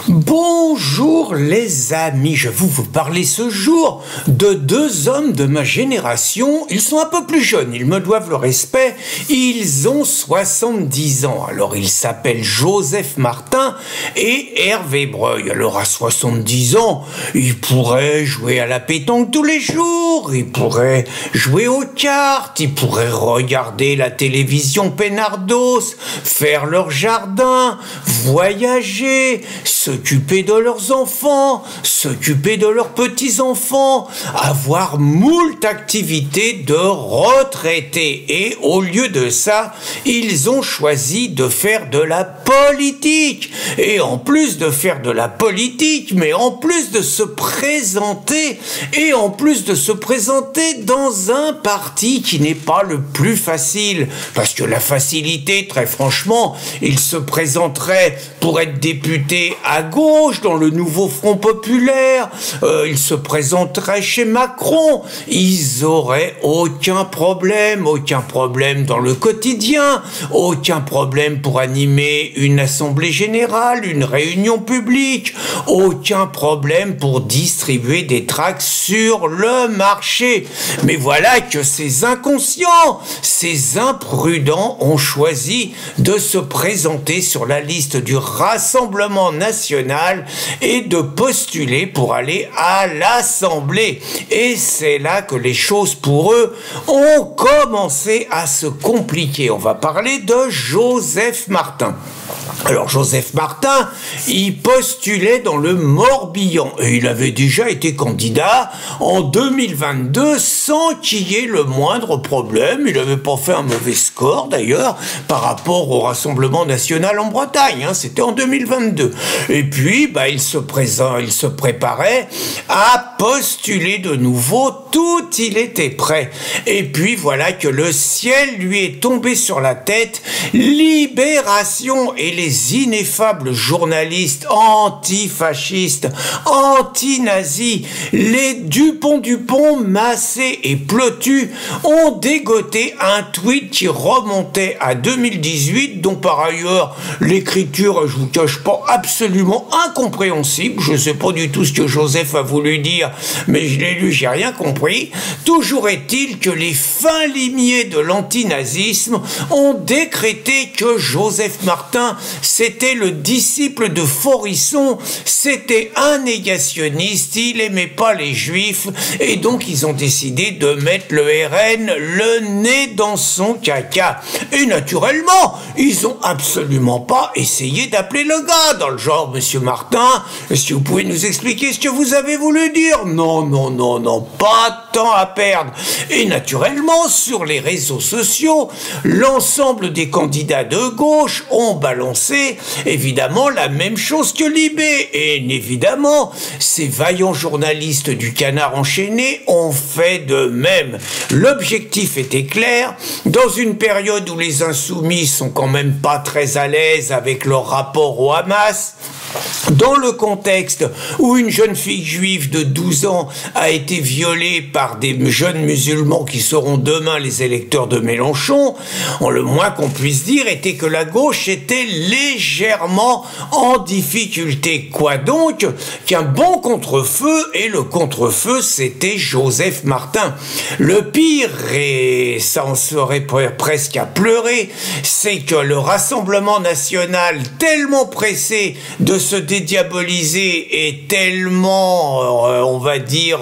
Bonjour les amis, je vais vous parler ce jour de deux hommes de ma génération. Ils sont un peu plus jeunes, ils me doivent le respect. Ils ont 70 ans. Alors ils s'appellent Joseph Martin et Hervé Breuil. Alors à 70 ans, ils pourraient jouer à la pétanque tous les jours, ils pourraient jouer aux cartes, ils pourraient regarder la télévision Pénardos, faire leur jardin, voyager, s'occuper de leurs enfants, s'occuper de leurs petits-enfants, avoir moult activités de retraités. Et au lieu de ça, ils ont choisi de faire de la politique. Et en plus de faire de la politique, mais en plus de se présenter, et en plus de se présenter dans un parti qui n'est pas le plus facile. Parce que la facilité, très franchement, ils se présenteraient pour être députés à gauche dans le nouveau Front Populaire, ils se présenteraient chez Macron, ils auraient aucun problème dans le quotidien, aucun problème pour animer une assemblée générale, une réunion publique, aucun problème pour distribuer des tracts sur le marché. Mais voilà que ces inconscients, ces imprudents ont choisi de se présenter sur la liste du Rassemblement national et de postuler pour aller à l'Assemblée. Et c'est là que les choses pour eux ont commencé à se compliquer. On va parler de Joseph Martin. Alors Joseph Martin, il postulait dans le Morbihan et il avait déjà été candidat en 2022 sans qu'il y ait le moindre problème. Il n'avait pas fait un mauvais score d'ailleurs par rapport au Rassemblement national en Bretagne, hein, c'était en 2022. Et puis il se préparait à postuler de nouveau, tout il était prêt. Et puis voilà que le ciel lui est tombé sur la tête. Libération et les ineffables journalistes antifascistes, anti-nazis, les Dupont, Massé et Plotu ont dégoté un tweet qui remontait à 2018, dont par ailleurs l'écriture, je vous cache pas, absolument incompréhensible. Je sais pas du tout ce que Joseph a voulu dire, mais je l'ai lu, j'ai rien compris. Toujours est-il que les fins limiers de l'antinazisme ont décrété que Joseph Martin, c'était le disciple de Forisson, c'était un négationniste, il aimait pas les juifs, et donc ils ont décidé de mettre le RN le nez dans son caca. Et naturellement, ils ont absolument pas essayé d'appeler le gars, dans le genre, Monsieur Martin, est-ce que vous pouvez nous expliquer ce que vous avez voulu dire? Non, pas de temps à perdre. Et naturellement, sur les réseaux sociaux, l'ensemble des candidats de gauche ont balancé évidemment la même chose que Libé. Et évidemment, ces vaillants journalistes du Canard enchaîné ont fait de même. L'objectif était clair. Dans une période où les insoumis sont quand même pas très à l'aise avec leur rapport au Hamas, dans le contexte où une jeune fille juive de 12 ans a été violée par des jeunes musulmans qui seront demain les électeurs de Mélenchon, le moins qu'on puisse dire était que la gauche était légèrement en difficulté. Quoi donc? Qu'un bon contre-feu, et le contre-feu c'était Joseph Martin. Le pire, et ça en serait presque à pleurer, c'est que le Rassemblement national, tellement pressé de se dédiaboliser et tellement, on va dire,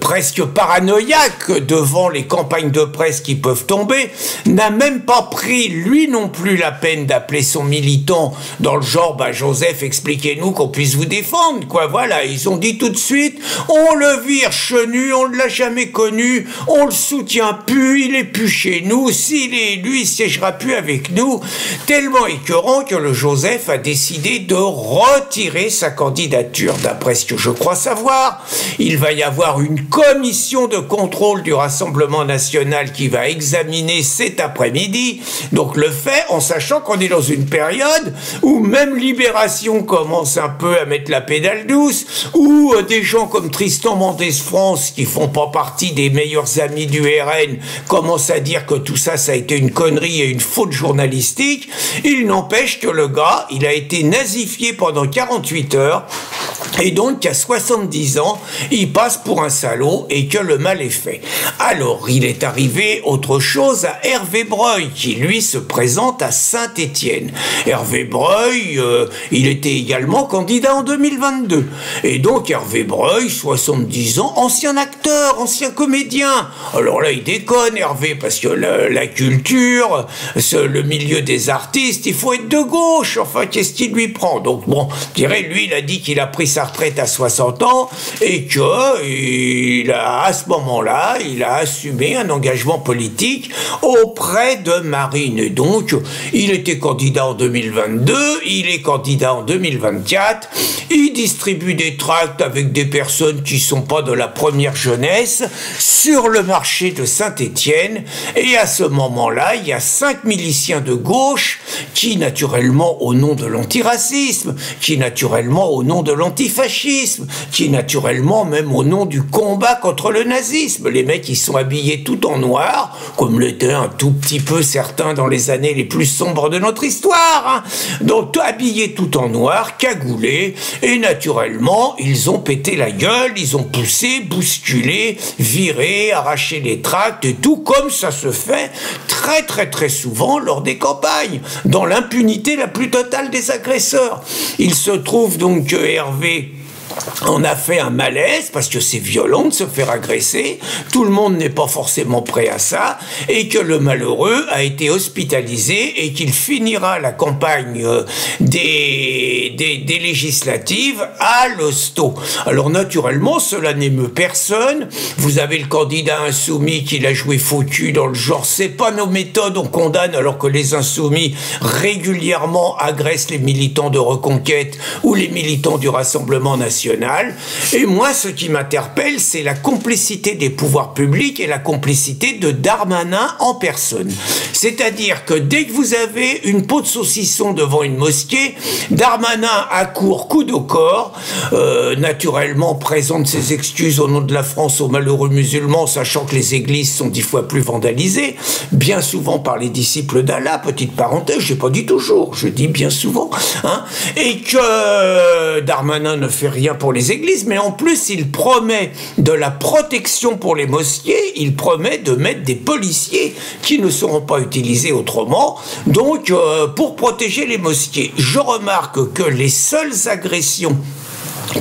presque paranoïaque devant les campagnes de presse qui peuvent tomber, n'a même pas pris lui non plus la peine d'appeler son militant dans le genre, Joseph, expliquez-nous qu'on puisse vous défendre, quoi, voilà. Ils ont dit tout de suite, on le vire chenu, on ne l'a jamais connu, on le soutient plus, il est plus chez nous, s'il est élu, il siégera plus avec nous. Tellement écœurant que le Joseph a décidé de retirer sa candidature. D'après ce que je crois savoir, il va y avoir une commission de contrôle du Rassemblement national qui va examiner cet après-midi. Donc le fait, en sachant qu'on est dans une période où même Libération commence un peu à mettre la pédale douce, où des gens comme Tristan Mendès France, qui font pas partie des meilleurs amis du RN, commencent à dire que tout ça, ça a été une connerie et une faute journalistique. Il n'empêche que le gars, il a été nazifié pendant 48 heures, et donc qu'à 70 ans, il passe pour un salaud et que le mal est fait. Alors, il est arrivé autre chose à Hervé Breuil, qui lui se présente à Saint-Étienne. Hervé Breuil, il était également candidat en 2022. Et donc Hervé Breuil, 70 ans, ancien acteur, ancien comédien. Alors là, il déconne Hervé, parce que la culture, le milieu des artistes, il faut être de gauche. Enfin, qu'est-ce qu'il lui prend? Donc bon, je dirais, lui, il a dit qu'il a pris sa retraite à 60 ans et que à ce moment-là, il a assumé un engagement politique auprès de Marine. Et donc, il était candidat en 2022, il est candidat en 2024, il distribue des tracts avec des personnes qui sont pas de la première jeunesse sur le marché de Saint-Étienne, et à ce moment-là, il y a 5 miliciens de gauche qui, naturellement, au nom de l'antiracisme, qui, naturellement, au nom de l'antifascisme, qui, naturellement, même au nom du combat contre le nazisme, les mecs, ils sont habillés tout en noir, comme l'étaient un tout petit peu certains dans les années les plus sombres de notre histoire, hein. Donc, habillés tout en noir, cagoulés, et naturellement, ils ont pété la gueule, ils ont poussé, bousculé, viré, arraché les tracts, et tout comme ça se fait très souvent lors des campagnes, dans l'impunité la plus totale des agresseurs. Il se trouve donc que Hervé on a fait un malaise, parce que c'est violent de se faire agresser, tout le monde n'est pas forcément prêt à ça, et que le malheureux a été hospitalisé et qu'il finira la campagne des législatives à l'hosto. Alors naturellement, cela n'émeut personne. Vous avez le candidat insoumis qui l'a joué faux cul dans le genre « c'est pas nos méthodes, on condamne », alors que les insoumis régulièrement agressent les militants de Reconquête ou les militants du Rassemblement national. Et moi, ce qui m'interpelle, c'est la complicité des pouvoirs publics et la complicité de Darmanin en personne. C'est-à-dire que dès que vous avez une peau de saucisson devant une mosquée, Darmanin accourt coude au corps, naturellement présente ses excuses au nom de la France aux malheureux musulmans, sachant que les églises sont 10 fois plus vandalisées, bien souvent par les disciples d'Allah, petite parenthèse, je pas dit toujours, je dis bien souvent, hein, et que Darmanin ne fait rien pour les églises, mais en plus il promet de la protection pour les mosquées, il promet de mettre des policiers qui ne seront pas utilisés autrement, donc pour protéger les mosquées. Je remarque que les seules agressions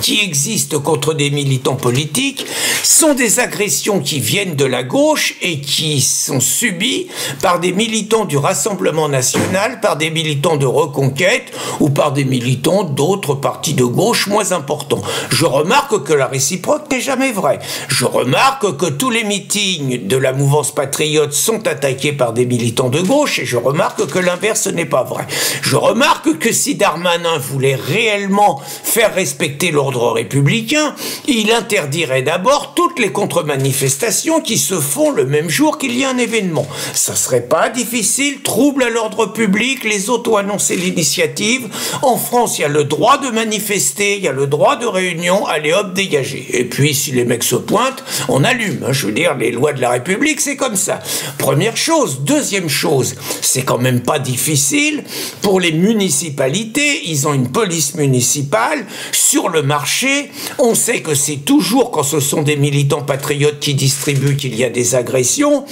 qui existent contre des militants politiques sont des agressions qui viennent de la gauche et qui sont subies par des militants du Rassemblement national, par des militants de Reconquête ou par des militants d'autres partis de gauche moins importants. Je remarque que la réciproque n'est jamais vraie. Je remarque que tous les meetings de la mouvance patriote sont attaqués par des militants de gauche et je remarque que l'inverse n'est pas vrai. Je remarque que si Darmanin voulait réellement faire respecter l'ordre républicain, il interdirait d'abord toutes les contre-manifestations qui se font le même jour qu'il y a un événement. Ça serait pas difficile, trouble à l'ordre public, les autres ont annoncé l'initiative. En France, il y a le droit de manifester, il y a le droit de réunion, allez hop, dégagez. Et puis, si les mecs se pointent, on allume. Je veux dire, les lois de la République, c'est comme ça. Première chose. Deuxième chose, c'est quand même pas difficile pour les municipalités, ils ont une police municipale sur le marché, on sait que c'est toujours quand ce sont des militants patriotes qui distribuent qu'il y a des agressions.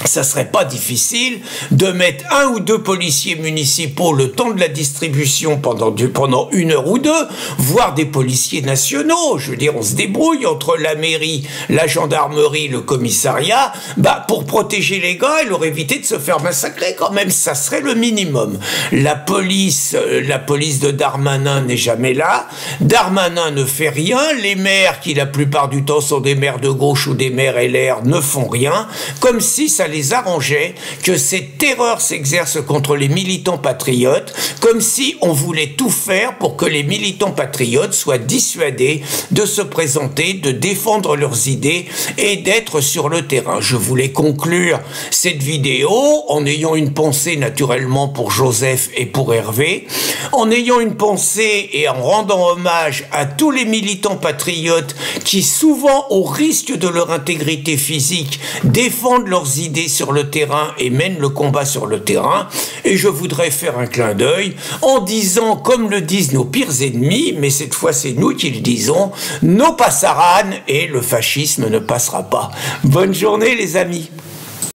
Ça serait pas difficile de mettre 1 ou 2 policiers municipaux le temps de la distribution pendant 1 heure ou 2, voire des policiers nationaux. Je veux dire, on se débrouille entre la mairie, la gendarmerie, le commissariat, pour protéger les gars et leur éviter de se faire massacrer quand même. Ça serait le minimum. La police de Darmanin n'est jamais là. Darmanin ne fait rien. Les maires, qui la plupart du temps sont des maires de gauche ou des maires LR, ne font rien. Comme si ça les arrangeait que cette terreur s'exerce contre les militants patriotes, comme si on voulait tout faire pour que les militants patriotes soient dissuadés de se présenter, de défendre leurs idées et d'être sur le terrain. Je voulais conclure cette vidéo en ayant une pensée naturellement pour Joseph et pour Hervé, en ayant une pensée et en rendant hommage à tous les militants patriotes qui, souvent au risque de leur intégrité physique, défendent leurs leurs idées sur le terrain et mènent le combat sur le terrain. Et je voudrais faire un clin d'œil en disant, comme le disent nos pires ennemis, mais cette fois c'est nous qui le disons, no passaran et le fascisme ne passera pas. Bonne journée les amis.